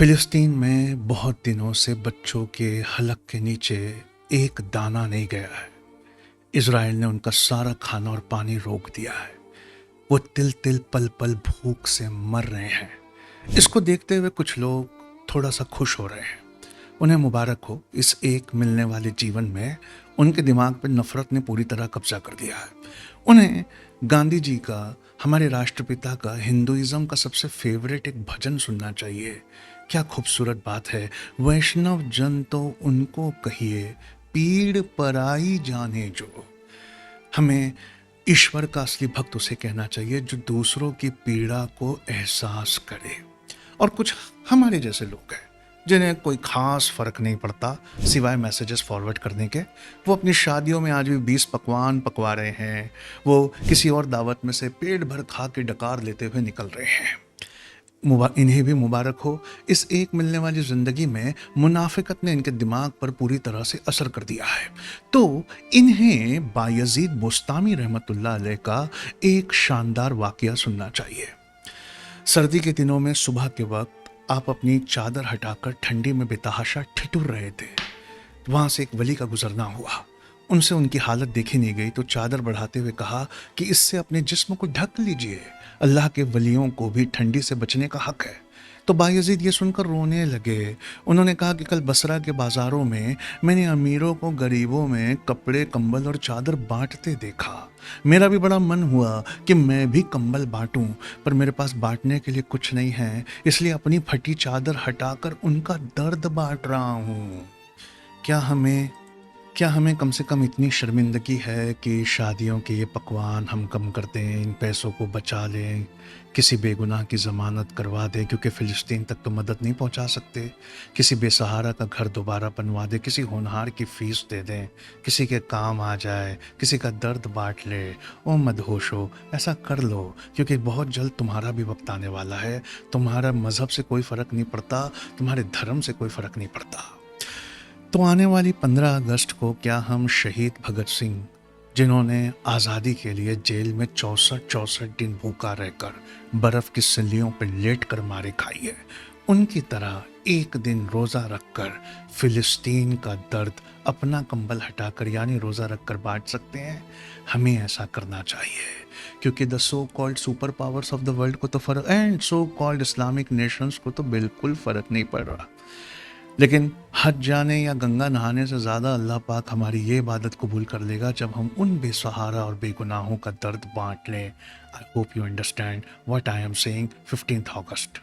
फिलिस्तीन में बहुत दिनों से बच्चों के हलक के नीचे एक दाना नहीं गया है। इज़राइल ने उनका सारा खाना और पानी रोक दिया है। वो तिल तिल पल पल भूख से मर रहे हैं। इसको देखते हुए कुछ लोग थोड़ा सा खुश हो रहे हैं। उन्हें मुबारक हो, इस एक मिलने वाले जीवन में उनके दिमाग पर नफरत ने पूरी तरह कब्जा कर दिया है। उन्हें गांधी जी का, हमारे राष्ट्रपिता का, हिंदुइज्म का सबसे फेवरेट एक भजन सुनना चाहिए। क्या खूबसूरत बात है। वैष्णव जन तो उनको कहिए, पीड़ पराई जाने जो। हमें ईश्वर का असली भक्त उसे कहना चाहिए जो दूसरों की पीड़ा को एहसास करे। और कुछ हमारे जैसे लोग हैं जिन्हें कोई खास फर्क नहीं पड़ता सिवाय मैसेजेस फॉरवर्ड करने के। वो अपनी शादियों में आज भी 20 पकवान पकवा रहे हैं। वो किसी और दावत में से पेट भर खा के डकार लेते हुए निकल रहे हैं। इन्हें भी मुबारक हो। इस एक मिलने वाली ज़िंदगी में मुनाफिकत ने इनके दिमाग पर पूरी तरह से असर कर दिया है। तो इन्हें बायजीद बुस्तामी रहमतुल्लाह अलैह का एक शानदार वाक़या सुनना चाहिए। सर्दी के दिनों में सुबह के वक्त आप अपनी चादर हटाकर ठंडी में बेतहाशा ठिठुर रहे थे। वहाँ से एक वली का गुजरना हुआ। उनसे उनकी हालत देखी नहीं गई तो चादर बढ़ाते हुए कहा कि इससे अपने जिस्म को ढक लीजिए, अल्लाह के वलियों को भी ठंडी से बचने का हक है। तो बायजीद ये सुनकर रोने लगे। उन्होंने कहा कि कल बसरा के बाज़ारों में मैंने अमीरों को गरीबों में कपड़े, कंबल और चादर बांटते देखा। मेरा भी बड़ा मन हुआ कि मैं भी कंबल बांटूं, पर मेरे पास बांटने के लिए कुछ नहीं है, इसलिए अपनी फटी चादर हटाकर उनका दर्द बांट रहा हूँ। क्या हमें क्या हमें कम से कम इतनी शर्मिंदगी है कि शादियों के ये पकवान हम कम कर दें, इन पैसों को बचा लें, किसी बेगुनाह की ज़मानत करवा दें क्योंकि फ़िलिस्तीन तक तो मदद नहीं पहुंचा सकते, किसी बेसहारा का घर दोबारा बनवा दें, किसी होनहार की फ़ीस दे दें, किसी के काम आ जाए, किसी का दर्द बांट ले। ओ मदहोशो, ऐसा कर लो क्योंकि बहुत जल्द तुम्हारा भी वक्त आने वाला है। तुम्हारा मज़हब से कोई फ़र्क नहीं पड़ता, तुम्हारे धर्म से कोई फ़र्क नहीं पड़ता। तो आने वाली 15 अगस्त को क्या हम शहीद भगत सिंह, जिन्होंने आज़ादी के लिए जेल में 64 दिन भूखा रहकर बर्फ़ की सिल्लियों पर लेट कर मारे खाई है, उनकी तरह एक दिन रोज़ा रखकर फ़िलिस्तीन का दर्द अपना कंबल हटाकर यानी रोज़ा रखकर बांट सकते हैं? हमें ऐसा करना चाहिए क्योंकि the so called super powers of the world को तो फ़र्क, and so called Islamic Nations को तो बिल्कुल फ़र्क नहीं पड़ रहा। लेकिन हज जाने या गंगा नहाने से ज़्यादा अल्लाह पाक हमारी ये इबादत कबूल कर लेगा जब हम उन बेसहारा और बेगुनाहों का दर्द बांट लें। I hope you understand what I am saying. 15th August.